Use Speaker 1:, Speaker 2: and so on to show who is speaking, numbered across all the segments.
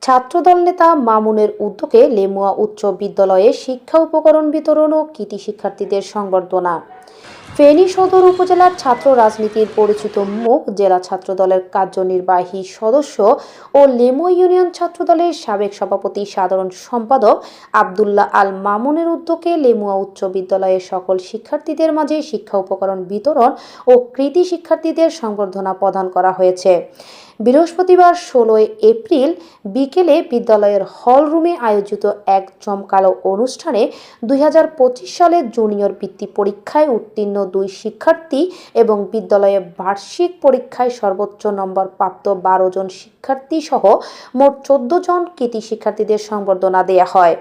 Speaker 1: ছাত্রদল নেতা মামুনের উদ্যোগে লেমুয়া উচ্চ বিদ্যালয়ে শিক্ষা উপকরণ বিতরণ ও কৃতি শিক্ষার্থীদের সংবর্ধনা। ফেনী সদর উপজেলার ছাত্র রাজনীতির পরিচিত মুখ জেলা ছাত্রদলের কার্যনির্বাহী সদস্য ও লেমুয়া ইউনিয়ন ছাত্রদলের সাবেক সভাপতি সাধারণ সম্পাদক আব্দুল্লাহ আল মামুনের উদ্যোগে লেমুয়া উচ্চ বিদ্যালয়ের সকল শিক্ষার্থীদের মাঝে শিক্ষা উপকরণ বিতরণ ও কৃতি শিক্ষার্থীদের সংবর্ধনা প্রদান করা হয়েছে। বৃহস্পতিবার 16 এপ্রিল বিকেলে বিদ্যালয়ের হল রুমে আয়োজিত এক জমকালো অনুষ্ঠানে 2025 সালের জুনিয়র বৃত্তি পরীক্ষায় উত্তীর্ণ 2 শিক্ষার্থী এবং বিদ্যালয়ের বার্ষিক পরীক্ষায় সর্বোচ্চ নম্বর প্রাপ্ত 12 জন শিক্ষার্থী সহ মোট 14 জন কৃতি শিক্ষার্থীদের সংবর্ধনা দেওয়া হয়।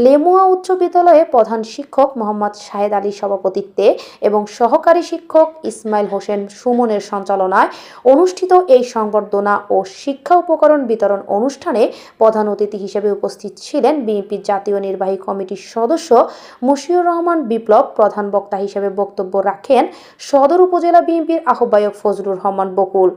Speaker 1: লেমুয়া উচ্চ বিদ্যালয়ের প্রধান শিক্ষক মোহাম্মদ শাহেদ আলীর সভাপতিত্বে এবং সহকারী শিক্ষক ইসমাইল হোসেন সুমনের সঞ্চালনায় অনুষ্ঠিত এই সংবর্ধনা ও শিক্ষা উপকরণ বিতরণ অনুষ্ঠানে প্রধান অতিথি হিসেবে উপস্থিত ছিলেন বিএনপির জাতীয় নির্বাহী কমিটির সদস্য মশিউর রহমান বিপ্লব। প্রধান বক্তা হিসেবে বক্তব্য রাখেন সদর উপজেলা বিএনপির আহ্বায়ক ফজলুর রহমান বকুল।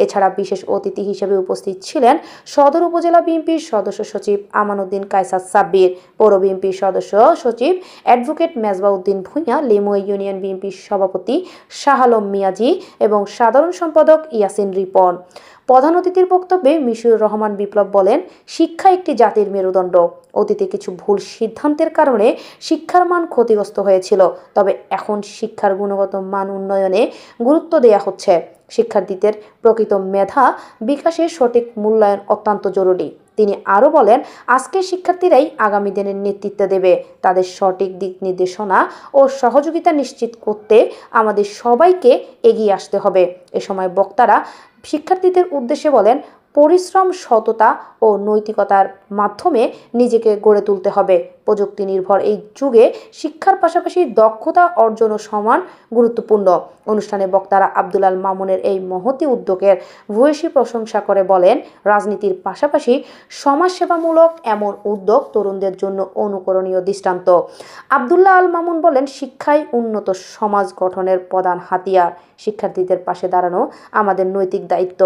Speaker 1: এছাড়া বিশেষ অতিথি হিসেবে উপস্থিত ছিলেন সদর উপজেলা বিএনপির সদস্য সচিব আমানুদ্দিন কায়সার সাব্বির, পৌর বিএনপির সদস্য সচিব অ্যাডভোকেট মেজবাউদ্দিন ভূঁইয়া, লেমুয়া ইউনিয়ন বিএনপির সভাপতি শাহ আলম মিয়াজি এবং সাধারণ সম্পাদক ইয়াসিন রিপন। প্রধান অতিথির বক্তব্যে মশিউর রহমান বিপ্লব বলেন, শিক্ষা একটি জাতির মেরুদণ্ড। অতীতে কিছু ভুল সিদ্ধান্তের কারণে শিক্ষার মান ক্ষতিগ্রস্ত হয়েছিল, তবে এখন শিক্ষার গুণগত মান উন্নয়নে গুরুত্ব দেওয়া হচ্ছে। শিক্ষার্থীদের প্রকৃত মেধা বিকাশের সঠিক মূল্যায়ন অত্যন্ত জরুরি। তিনি আরও বলেন, আজকের শিক্ষার্থীরাই আগামী দিনের নেতৃত্ব দেবে। তাদের সঠিক দিক নির্দেশনা ও সহযোগিতা নিশ্চিত করতে আমাদের সবাইকে এগিয়ে আসতে হবে। এ সময় বক্তারা শিক্ষার্থীদের উদ্দেশ্যে বলেন, পরিশ্রম, সততা ও নৈতিকতার মাধ্যমে নিজেকে গড়ে তুলতে হবে। প্রযুক্তি নির্ভর এই যুগে শিক্ষার পাশাপাশি দক্ষতা অর্জনও সমান গুরুত্বপূর্ণ। অনুষ্ঠানে বক্তারা আব্দুল আল মামুনের এই মহতী উদ্যোগের ভূয়সী প্রশংসা করে বলেন, রাজনীতির পাশাপাশি সমাজসেবামূলক এমন উদ্যোগ তরুণদের জন্য অনুকরণীয় দৃষ্টান্ত। আব্দুল্লাহ আল মামুন বলেন, শিক্ষাই উন্নত সমাজ গঠনের প্রধান হাতিয়ার। শিক্ষার্থীদের পাশে দাঁড়ানো আমাদের নৈতিক দায়িত্ব।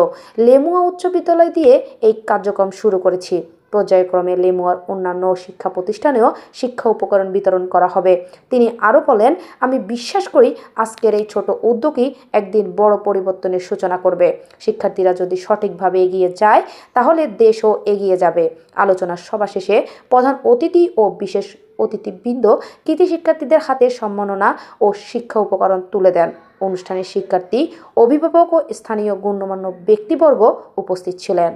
Speaker 1: লেমুয়া উচ্চ বিদ্যালয় দিয়ে এই কার্যক্রম শুরু করেছি। পর্যায়ক্রমে লেমুয়ার অন্যান্য শিক্ষা প্রতিষ্ঠানেও শিক্ষা উপকরণ বিতরণ করা হবে। তিনি আরও বলেন, আমি বিশ্বাস করি আজকের এই ছোট উদ্যোগই একদিন বড় পরিবর্তনের সূচনা করবে। শিক্ষার্থীরা যদি সঠিকভাবে এগিয়ে যায় তাহলে দেশও এগিয়ে যাবে। আলোচনার সভা শেষে প্রধান অতিথি ও বিশেষ অতিথিবৃন্দ কৃতি শিক্ষার্থীদের হাতে সম্মাননা ও শিক্ষা উপকরণ তুলে দেন। অনুষ্ঠানে শিক্ষার্থী, অভিভাবক ও স্থানীয় গণ্যমান্য ব্যক্তিবর্গ উপস্থিত ছিলেন।